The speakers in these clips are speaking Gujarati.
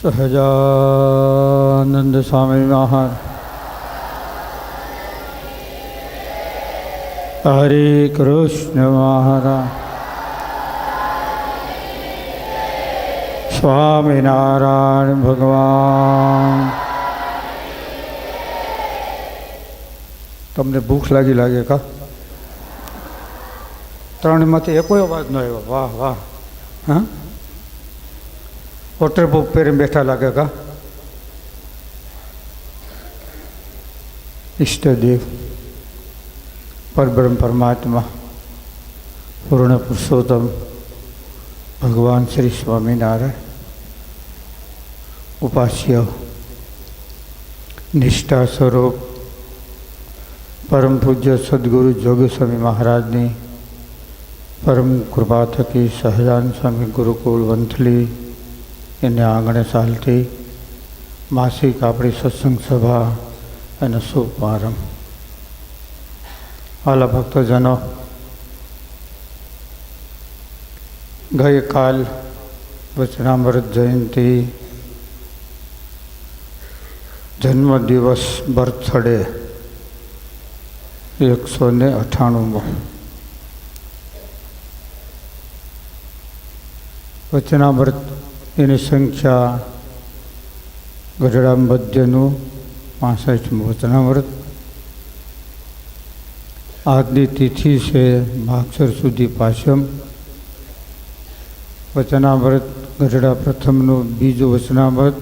સહજાનંદ સ્વામી મહારાજ હરે કૃષ્ણ મહારાજ સ્વામિનારાયણ ભગવાન. તમને ભૂખ લાગે કા? ત્રણમાંથી એકોય અવાજ ન આવ્યો. વાહ વાહ. હા, વોટરપ્રૂફ પહેરીને બેઠા લાગે કા? ઈષ્ટદેવ પરબ્રહ્મ પરમાત્મા પૂર્ણ પુરુષોત્તમ ભગવાન શ્રી સ્વામિનારાયણ ઉપાસ્ય નિષ્ઠા સ્વરૂપ પરમ પૂજ્ય સદગુરુ જોગસ્વામી મહારાજની પરમ કૃપા થકી સહજાન સ્વામી ગુરુકુળ વંથલી એને આંગણે ચાલતી માસિક આપણી સત્સંગ સભા અને શુભ પ્રારંભ. વાલા ભક્તજનો, ગઈકાલ વચનામૃત જયંતિ જન્મદિવસ બર્થડે 198મો. વચનામૃત એની સંખ્યા ગઢડા મધ્યનું 65મું વચનામૃત. આજની તિથિ છે માગસર સુધી પાછમ. વચનામૃત ગઢડા પ્રથમનું બીજું વચનામૃત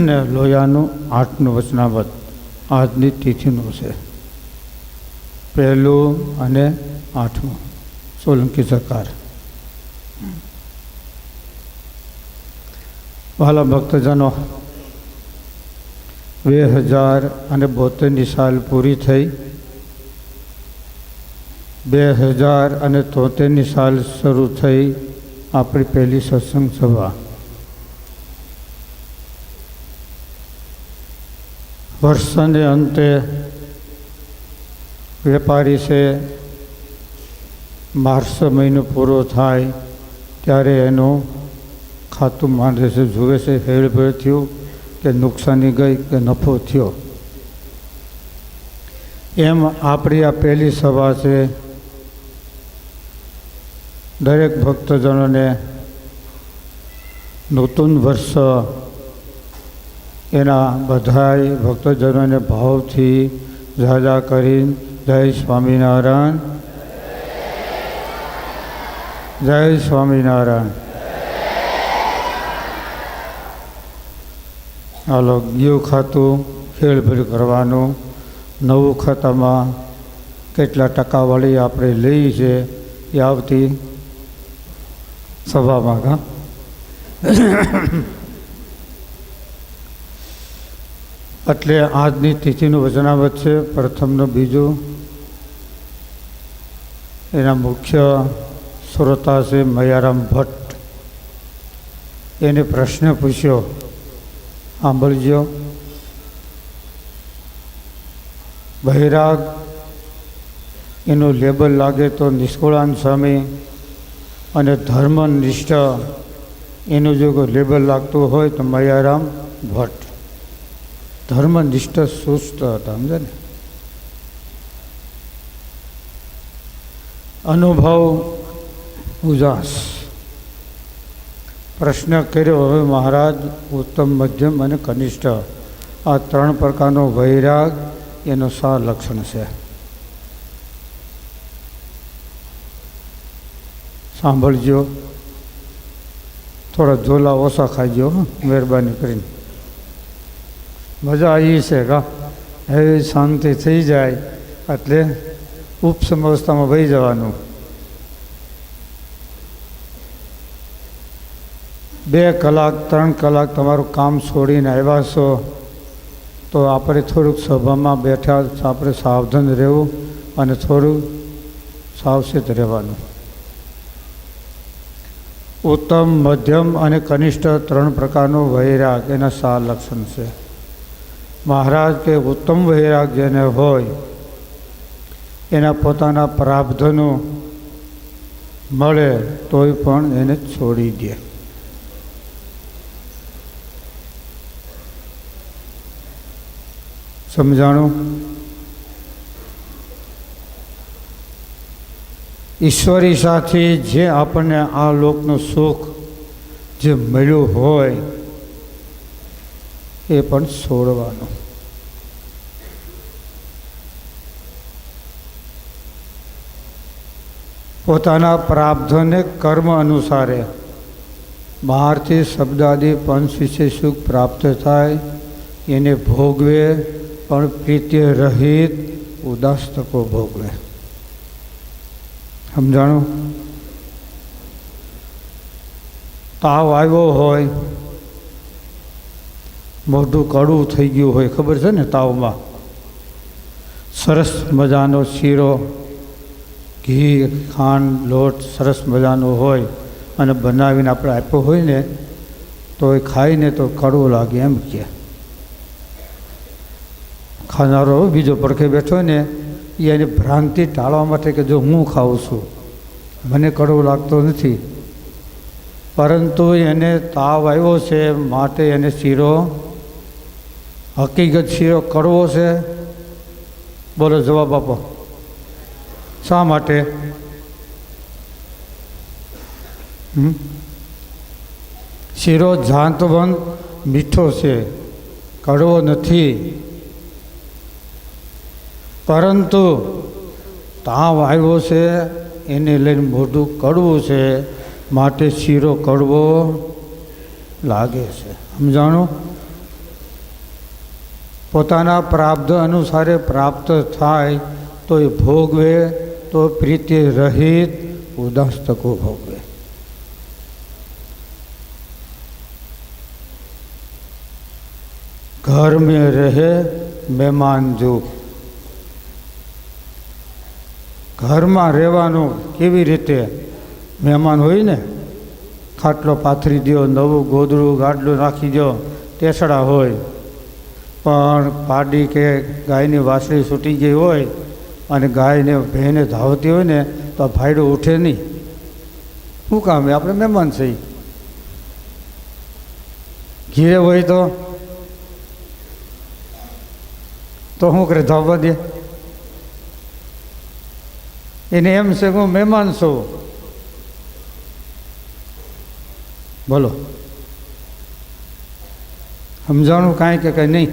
ને લોયાનું 8મું વચનામૃત આજની તિથિનું છે. પહેલું અને 8મું સોલંકી સરકાર. વાલા ભક્તજનો, 2072ની સાલ પૂરી થઈ. 2073ની સાલ શરૂ થઈ આપણી પહેલી સત્સંગ સભા. વર્ષને અંતે વેપારી છે માર્ચ મહિનો પૂરો થાય ત્યારે એનું ખાતું માંડે છે, જુએ છે હેળભેળ થયું કે નુકસાની ગઈ કે નફો થયો. એમ આપણી આ પહેલી સભા છે. દરેક ભક્તજનોને નૂતન વર્ષ એના બધાય ભક્તજનોને ભાવથી જાજા કરી જય સ્વામિનારાયણ, જય સ્વામિનારાયણ. હાલો, ગયું ખાતું ખેડભેર કરવાનું. નવું ખાતામાં કેટલા ટકાવાળી આપણે લઈ છે એ આવતી સભામાં કા. એટલે આજની તિથિનું વચનામૃત છે પ્રથમનું બીજું. એના મુખ્ય શ્રોતા છે મયારામ ભટ્ટ. એને પ્રશ્ન પૂછ્યો, સાંભળજો. બૈરાગ એનું લેબલ લાગે તો નિષ્કુળાન સ્વામી અને ધર્મનિષ્ઠ એનું જો કોઈ લેબલ લાગતું હોય તો મયારામ ભટ્ટ. ધર્મનિષ્ઠ સુસ્ત હતા, સમજે ને. અનુભવ ઉજાસ. પ્રશ્ન કર્યો, હવે મહારાજ ઉત્તમ, મધ્યમ અને કનિષ્ઠ આ 3 પ્રકારનો વૈરાગ એનું શા લક્ષણ છે? સાંભળજો. થોડા ઝોલા ઓછા ખાઈજો મહેરબાની કરીને. મજા આવી છે કા? એવી શાંતિ થઈ જાય એટલે ઉપસમ અવસ્થામાં વહી જવાનું. 2 કલાક 3 કલાક તમારું કામ છોડીને આવ્યા છો તો આપણે થોડુંક સભામાં બેઠા આપણે સાવધાન રહેવું અને થોડું સાવચેત રહેવાનું. ઉત્તમ, મધ્યમ અને કનિષ્ઠ 3 પ્રકારનો વૈરાગ એના શા લક્ષણ છે? મહારાજ કે ઉત્તમ વૈરાગ જેને હોય એના પોતાના પ્રારબ્ધનું મળે તોય પણ એને છોડી દે. સમજાણું? ઈશ્વરી સાથી જે આપણને આ લોકનું સુખ જે મળ્યું હોય એ પણ છોડવાનું. પોતાના પ્રારબ્ધને કર્મ અનુસારે બહારથી શબ્દાદિ પંચ વિશે સુખ પ્રાપ્ત થાય એને ભોગવે, પણ પ્રીતિ રહિત ઉદાસતકો ભોગવે. સમજાણું? તાવ આવ્યો હોય, મોઢું કડવું થઈ ગયું હોય, ખબર છે ને? તાવમાં સરસ મજાનો શીરો, ઘી, ખાંડ, લોટ સરસ મજાનો હોય અને બનાવીને આપણે આપ્યો હોય ને તો એ ખાઈને તો કડવું લાગે એમ કે ખાનારો બીજો પડખે બેઠો ને એ એની ભ્રાંતિ ટાળવા માટે કે જો હું ખાઉં છું મને કડવું લાગતો નથી, પરંતુ એને તાવ આવ્યો છે માટે એને શીરો, હકીકત શીરો કડવો છે. બોલો જવાબ આપો. શા માટે? શીરો જાંતવંત મીઠો છે, કડવો નથી, પરંતુ તાવ આવ્યો છે એને લઈને મોઢું કડવું છે માટે શીરો કડવો લાગે છે. સમજાણું? પોતાના પ્રારબ્ધ અનુસારે પ્રાપ્ત થાય તો એ ભોગવે, તો પ્રીતિ રહિત ઉદાસતકો ભોગવે. ઘર મેં રહે મહેમાન જો. ઘરમાં રહેવાનું કેવી રીતે? મહેમાન હોય ને, ખાટલો પાથરી દો, નવું ગોદડું ગાડલું નાખી દો, ટેસડા હોય, પણ પાડી કે ગાયની વાસળી છૂટી ગઈ હોય અને ગાયને ભેંને ધાવતી હોય ને તો ભાઈડું ઉઠે નહીં. શું કામ? આપણે મહેમાન છીએ. ઘીરે હોય તો શું કરે? ધાવવા દે. એને એમ છે કે હું મહેમાન છું. બોલો સમજાણું? કાંઈ કે કંઈ નહીં.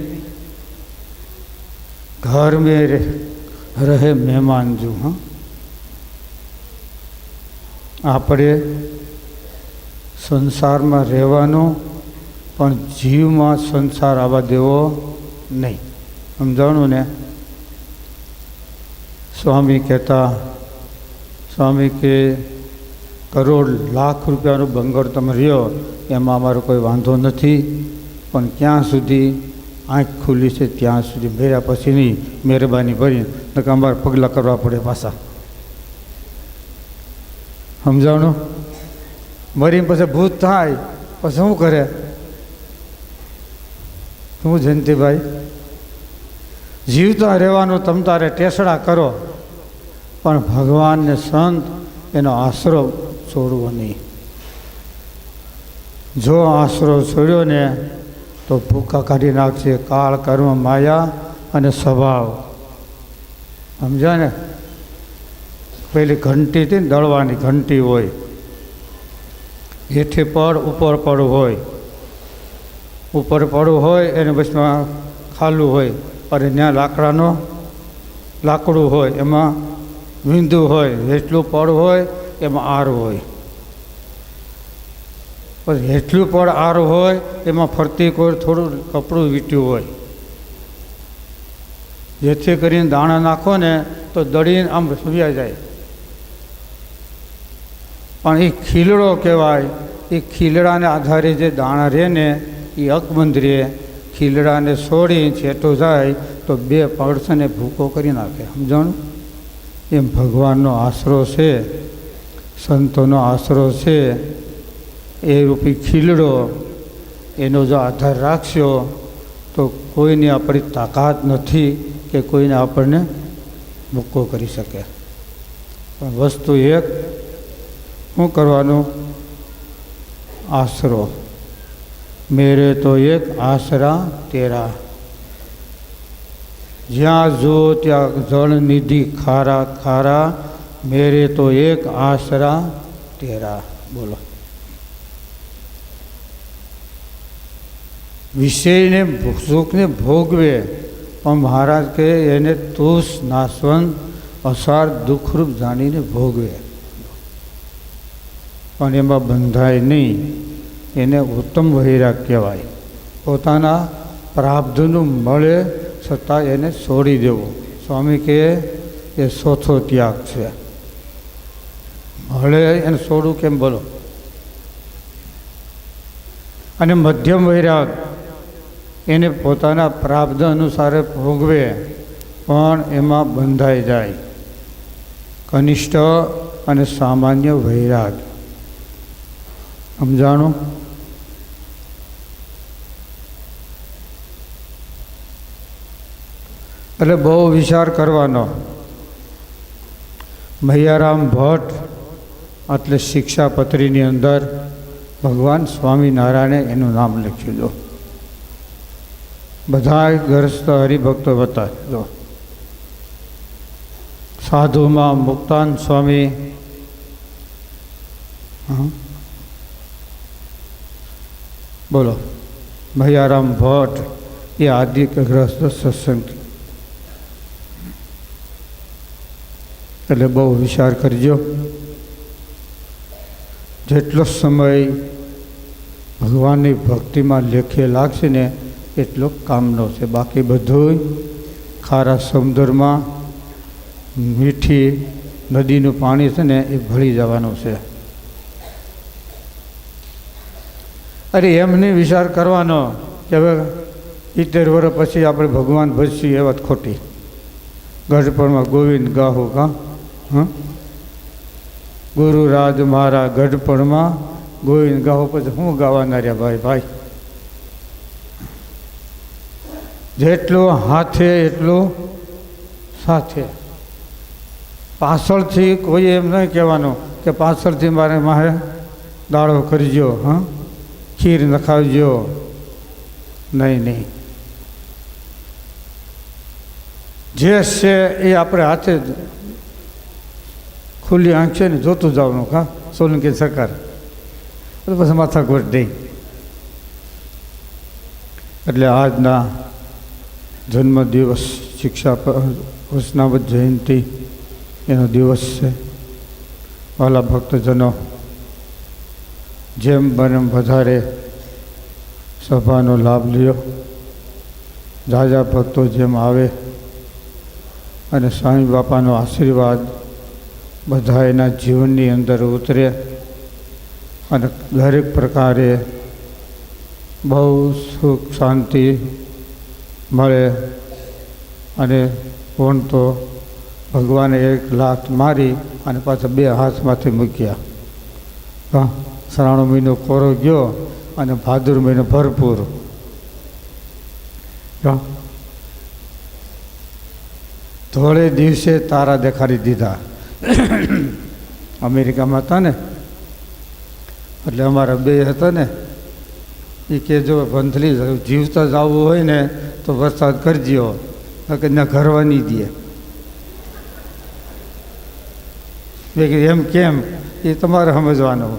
ઘર મેં રહે મહેમાન જો. હા, આપણે સંસારમાં રહેવાનું, પણ જીવમાં સંસાર આવવા દેવો નહીં. સમજાણું ને? સ્વામી કહેતા, સ્વામી કે કરોડ લાખ રૂપિયાનો બંગર તમે રહ્યો એમાં અમારો કોઈ વાંધો નથી, પણ ક્યાં સુધી આંખ ખુલ્લી છે ત્યાં સુધી મેર્યા પછી નહીં, મહેરબાની કરી નકર અમારે પગલાં કરવા પડે પાછા. સમજાણું? મરીને પછી ભૂત થાય પછી શું કરે? શું જયંતિભાઈ? જીવતા રહેવાનું તમ તારે ટેસડા કરો, પણ ભગવાનને સંત એનો આશરો છોડવો નહીં. જો આશરો છોડ્યો ને તો ભૂખા કાઢી નાખશે. કાળ, કર્મ, માયા અને સ્વભાવ. સમજ્યા ને? પેલી ઘંટી હતી ને, દળવાની ઘંટી હોય, હેઠે પડ ઉપર પડ હોય, ઉપર પડવું હોય એને બસમાં ખાલું હોય, અને ત્યાં લાકડું હોય એમાં વીંધું હોય, હેઠલું પડ હોય એમાં આર હોય, પછી હેઠલું પડ આર હોય એમાં ફરતી કોઈ થોડું કપડું વીટ્યું હોય, જેથી કરીને દાણા નાખો ને તો દળીને આમ સુવ્યા જાય. પણ એ ખીલડો કહેવાય. એ ખીલડાને આધારે જે દાણા રહે ને એ અકબંધ રહે. ખીલડાને છોડી છેટો જાય તો બે પડસને ભૂકો કરી નાખે. સમજાણું? એમ ભગવાનનો આશરો છે, સંતોનો આશરો છે, એ રૂપી ખીલડો એનો જો આધાર રાખશો તો કોઈની આપણી તાકાત નથી કે કોઈને આપણને ભૂકો કરી શકે. પણ વસ્તુ એક, શું કરવાનું? આશરો. મેરે તો એક આશરા તેરા. જ્યાં જુઓ ત્યાં જળ નિધિ ખારા ખારા, મેરે તો એક આશરા તેરા. બોલો. વિષયને સુખને ભોગવે પણ મહારાજ કહે એને તુષ નાશવંત અસાર દુઃખરૂપ જાણીને ભોગવે, પણ એમાં બંધાય નહીં. એને ઉત્તમ વૈરાગ કહેવાય. પોતાના પ્રારબ્ધનું મળે છતાં એને છોડી દેવું. સ્વામી કહે એ ચોથો ત્યાગ છે. મળે એને છોડવું કેમ? બોલો. અને મધ્યમ વૈરાગ એને પોતાના પ્રારબ્ધ અનુસારે ભોગવે પણ એમાં બંધાઈ જાય. કનિષ્ઠ અને સામાન્ય વૈરાગ. સમજાણું? એટલે બહુ વિચાર કરવાનો. મૈયારામ ભટ્ટ એટલે શિક્ષાપત્રીની અંદર ભગવાન સ્વામિનારાયણે એનું નામ લખ્યું લો. બધા ગ્રસ્ત હરિભક્તો બતાવ્યો. સાધુમાં મુક્તાન સ્વામી, બોલો. મૈયારામ ભટ્ટ એ આદિ ગ્રસ્ત સત્સંગ. એટલે બહુ વિચાર કરજો. જેટલો સમય ભગવાનની ભક્તિમાં લેખે લાગશે ને એટલો કામનો છે. બાકી બધું ખારા સમુદ્રમાં મીઠી નદીનું પાણી છે ને એ ભળી જવાનું છે. અરે એમને વિચાર કરવાનો કે હવે 70 વર્ષ પછી આપણે ભગવાન ભજશું, એ વાત ખોટી. ગઢપણમાં ગોવિંદ ગાહો કા ગુરુ રાજ મારા ગઢપણમાં ગોવિંદ ગાહો, પછી હું ગાવાના રહ્યા ભાઈ ભાઈ. જેટલું હાથે એટલું સાથે. પાછળથી કોઈ એમ નહીં કહેવાનું કે પાછળથી મારે મારે દાળો કરજો, ખીર નખાવજો. નહીં નહીં, જે છે એ આપણે હાથે ખુલ્લી આંખ છે ને જોતું જવાનું. સોલંકી સરકાર પછી માથાકૂટ નહીં. એટલે આજના જન્મદિવસ શિક્ષા વૈષ્ણવ જયંતિ એનો દિવસ છે. વાલા ભક્તજનો, જેમ બને વધારે સભાનો લાભ લ્યો. ઝાઝા ભક્તો જેમ આવે અને સ્વામી બાપાનો આશીર્વાદ બધા એના જીવનની અંદર ઉતરે અને દરેક પ્રકારે બહુ સુખ શાંતિ મળે. અને કોણ તો ભગવાને 1 લાખ મારી અને પાછા 2 હાથમાંથી મૂક્યા. શ્રાવણ મહિનો કોરો ગયો અને ભાદર મહિનો ભરપૂર. ધોળે દિવસે તારા દેખાડી દીધા. અમેરિકામાં હતા ને, એટલે અમારા 2 હતા ને, એ કે જો વંથલી જીવતા જવું હોય ને તો વરસાદ કરજો, કે ના ઘરવા નહીં દે. એમ કેમ? એ તમારે સમજવાનું.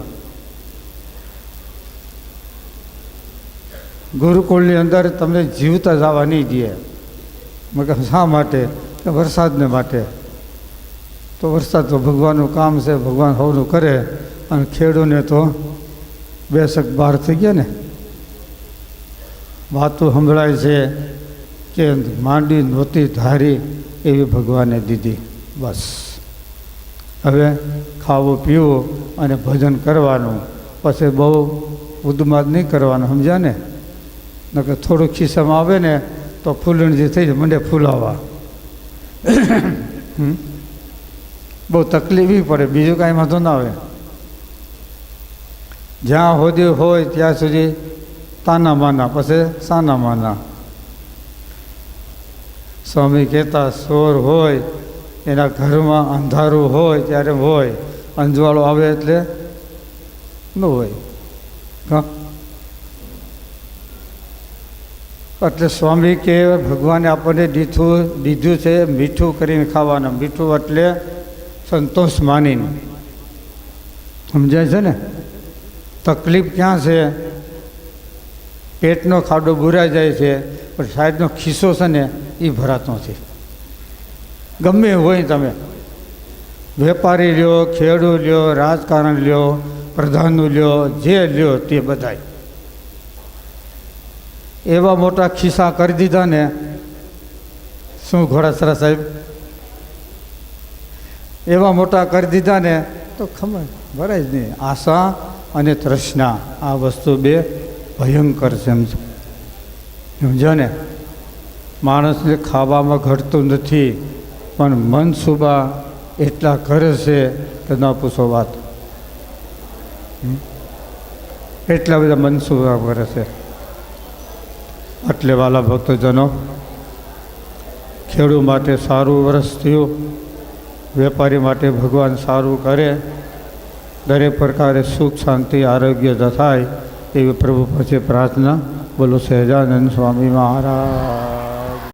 ગુરુકુળની અંદર તમને જીવતા જવા નહીં દે. મગર શા માટે? કે વરસાદને માટે. તો વરસાદ તો ભગવાનનું કામ છે, ભગવાન સૌનું કરે. અને ખેડૂને તો 2 શક બહાર થઈ ગયા ને. વાતો સંભળાય છે કે માંડી નહોતી ધારી એવી ભગવાને દીધી. બસ હવે ખાવું પીવું અને ભજન કરવાનું. પછી બહુ ઉદ્માદ નહીં કરવાનું, સમજ્યા ને? નકર થોડું ખિસ્સામાં આવે ને તો ફૂલણજી થઈ જાય, મંડે ફૂલાવા. બહુ તકલીફ પડે, બીજું કાંઈ વાંધો ના આવે. જ્યાં સુધી હોય ત્યાં સુધી તાના માના, પછી સાના માના. સ્વામી કહેતા ચોર હોય એના ઘરમાં અંધારું હોય ત્યારે હોય, અંજવાળો આવે એટલે ન હોય. એટલે સ્વામી કે ભગવાને આપણને દીધું છે મીઠું કરીને ખાવાનું. મીઠું એટલે સંતોષ માનીને. સમજાય છે ને? તકલીફ ક્યાં છે? પેટનો ખાડો બુરાઈ જાય છે પણ સાહેબનો ખિસ્સો છે ને એ ભરાતો નથી. ગમે હોય તમે વેપારી લ્યો, ખેડૂત લ્યો, રાજકારણ લ્યો, પ્રધાનનું લ્યો, જે લ્યો તે બધાય એવા મોટા ખિસ્સા કરી દીધા ને. શું ઘોડાસરા સાહેબ? એવા મોટા કરી દીધા ને તો ખબર ભરાય જ નહીં. આશા અને તૃષ્ણા આ વસ્તુ બે ભયંકર છે. સમજો ને? માણસને ખાવામાં ઘટતું નથી પણ મનસુબા એટલા કરે છે કે ન પૂછો વાત. એટલા બધા મનસુબા કરે છે. એટલે વાલા ભક્તજનો, ખેડૂત માટે સારું વર્ષ થયું, વેપારી માટે ભગવાન સારું કરે, દરેક પ્રકારે સુખ શાંતિ આરોગ્ય થાય એવી પ્રભુ પછી પ્રાર્થના. બોલો સહજાનંદ સ્વામી મહારાજ.